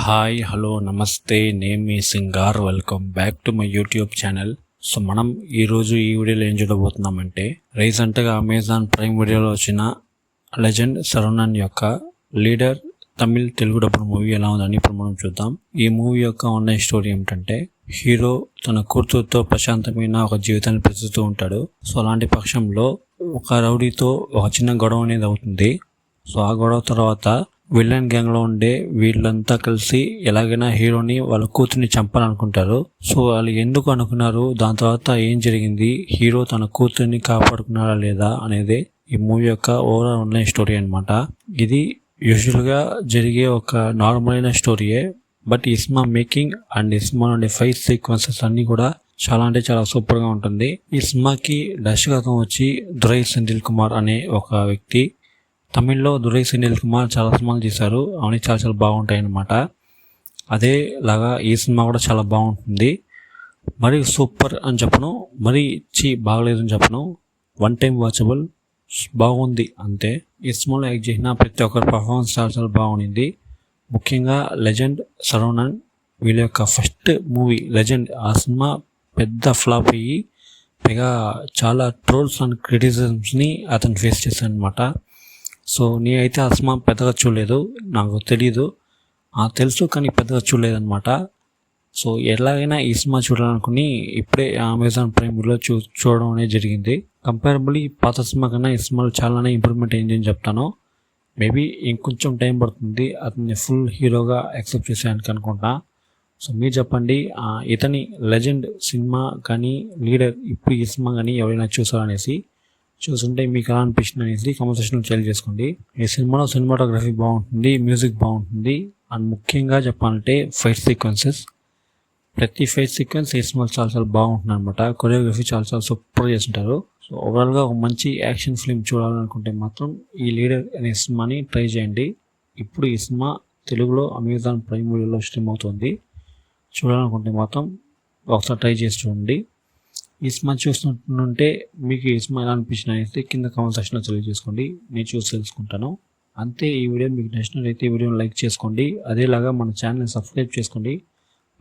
Hi hello నమస్తే, నేను మీ Singar. Welcome back to my YouTube channel. So మనం ఈరోజు ఈ వీడియోలో ఏం చూడబోతున్నామంటే, రీసెంట్గా అమెజాన్ ప్రైమ్ వీడియోలో వచ్చిన లెజెండ్ శరవణన్ యొక్క లీడర్ తమిళ్ తెలుగు డబ్బుడు మూవీ ఎలా ఉందని ఇప్పుడు మనం చూద్దాం. ఈ మూవీ యొక్క ఆన్లైన్ స్టోరీ ఏమిటంటే, హీరో తన కూతురుతో ప్రశాంతమైన ఒక జీవితాన్ని ప్రస్తుతూ ఉంటాడు. సో అలాంటి పక్షంలో ఒక రౌడీతో ఒక చిన్న గొడవ అనేది అవుతుంది. సో ఆ గొడవ తర్వాత విలన్ గ్యాంగ్ లో ఉండే వీళ్ళంతా కలిసి ఎలాగైనా హీరోని వాళ్ళ కూతుర్ని చంపాలనుకుంటారు. సో వాళ్ళు ఎందుకు అనుకున్నారు, దాని తర్వాత ఏం జరిగింది, హీరో తన కూతుర్ని కాపాడుకున్నారా లేదా అనేది ఈ మూవీ యొక్క ఓవరాల్ ఆన్లైన్ స్టోరీ అనమాట. ఇది యూజువల్గా జరిగే ఒక నార్మల్ అయిన స్టోరీయే, బట్ ఈ సినిమా మేకింగ్ అండ్ ఈ సినిమా నుండి ఫైట్ సీక్వెన్సెస్ అన్ని కూడా చాలా అంటే చాలా సూపర్ గా ఉంటుంది. ఈ సినిమాకి దర్శకత్వం వచ్చి దురై సెంధిల్ కుమార్ అనే ఒక వ్యక్తి. తమిళ్లో దురై సెంధిల్ కుమార్ చాలా సినిమాలు చేశారు, అవన్నీ చాలా చాలా బాగుంటాయి అన్నమాట. అదే లాగా ఈ సినిమా కూడా చాలా బాగుంటుంది. మరి సూపర్ అని చెప్పను, మరి బాగలేదు అని చెప్పను, వన్ టైం వాచబుల్, బాగుంది అంతే. ఈ సినిమాలో యాక్ట్ చేసిన ప్రతి ఒక్కరి పర్ఫార్మెన్స్ చాలా చాలా బాగుంది. ముఖ్యంగా లెజెండ్ శరవణన్, వీళ్ళ యొక్క ఫస్ట్ మూవీ లెజెండ్, ఆ సినిమా పెద్ద ఫ్లాప్ అయ్యి పైగా చాలా ట్రోల్స్ అండ్ క్రిటిసిజమ్స్ని అతను ఫేస్ చేశాను అనమాట. సో నేనైతే ఆ సినిమా పెద్దగా చూడలేదు, నాకు తెలీదు, తెలుసు కానీ పెద్దగా చూడలేదు అనమాట. సో ఎలాగైనా ఈ సినిమా చూడాలనుకుని ఇప్పుడే అమెజాన్ ప్రైమ్ వీడియోలో చూడడం అనేది జరిగింది. కంపారబుల్లీ పాత సినిమా కన్నా ఈ సినిమాలో చాలానే ఇంప్రూవ్మెంట్ అయిందని చెప్తాను. మేబీ ఇంకొంచెం టైం పడుతుంది అతన్ని ఫుల్ హీరోగా యాక్సెప్ట్ చేసేయడానికి అనుకుంటా. సో మీరు చెప్పండి, ఇతని లెజెండ్ సినిమా కానీ లీడర్ ఇప్పుడు ఈ సినిమా కానీ ఎవరైనా చూసారనేసి, చూస్తుంటే మీకు ఎలా అనిపిస్తుంది అనేసి కామెంట్ సెక్షన్లో షేర్ చేసుకోండి. ఈ సినిమాలో సినిమాటోగ్రఫీ బాగుంటుంది, మ్యూజిక్ బాగుంటుంది, అండ్ ముఖ్యంగా చెప్పాలంటే ఫైట్ సీక్వెన్సెస్, ప్రతి ఫైట్ సీక్వెన్స్ ఈ సినిమాలో చాలా చాలా బాగుంటుంది అనమాట. కొరియోగ్రఫీ చాలా చాలా సూపర్ చేస్తుంటారు. సో ఓవరాల్గా ఒక మంచి యాక్షన్ ఫిల్మ్ చూడాలనుకుంటే మాత్రం ఈ లీడర్ అనే సినిమాని ట్రై చేయండి. ఇప్పుడు ఈ సినిమా తెలుగులో అమెజాన్ ప్రైమ్ వీడియోలో స్ట్రీమ్ అవుతుంది. చూడాలనుకుంటే మాత్రం ఒకసారి ట్రై చేసి చూడండి. ఈ సినిమా చూస్తున్నట్టుంటే మీకు ఈ సినిమా ఎలా అనిపించిన అయితే కింద కామెంట్ సెక్షన్లో తెలియజేసుకోండి, నేను చూసి తెలుసుకుంటాను. అంతే. ఈ వీడియో మీకు నచ్చినట్లయితే ఈ వీడియోని లైక్ చేసుకోండి, అదేలాగా మన ఛానల్ని సబ్స్క్రైబ్ చేసుకోండి,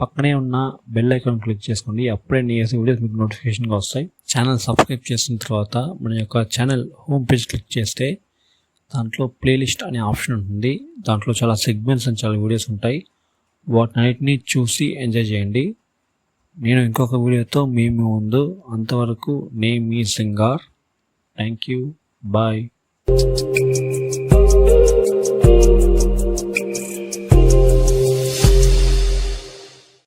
పక్కనే ఉన్న బెల్ ఐకాన్ క్లిక్ చేసుకోండి, అప్పుడే నేను చేసే వీడియోస్ మీకు నోటిఫికేషన్గా వస్తాయి. ఛానల్ సబ్స్క్రైబ్ చేసిన తర్వాత మన యొక్క ఛానల్ హోమ్ పేజ్ క్లిక్ చేస్తే దాంట్లో ప్లేలిస్ట్ అనే ఆప్షన్ ఉంటుంది. దాంట్లో చాలా సెగ్మెంట్స్ అండ్ చాలా వీడియోస్ ఉంటాయి, వాటినన్నిటిని చూసి ఎంజాయ్ చేయండి. నేను ఇంకొక వీడియోతో మీ ముందు, అంతవరకు నేను మీ సింగార్. Thank you, bye.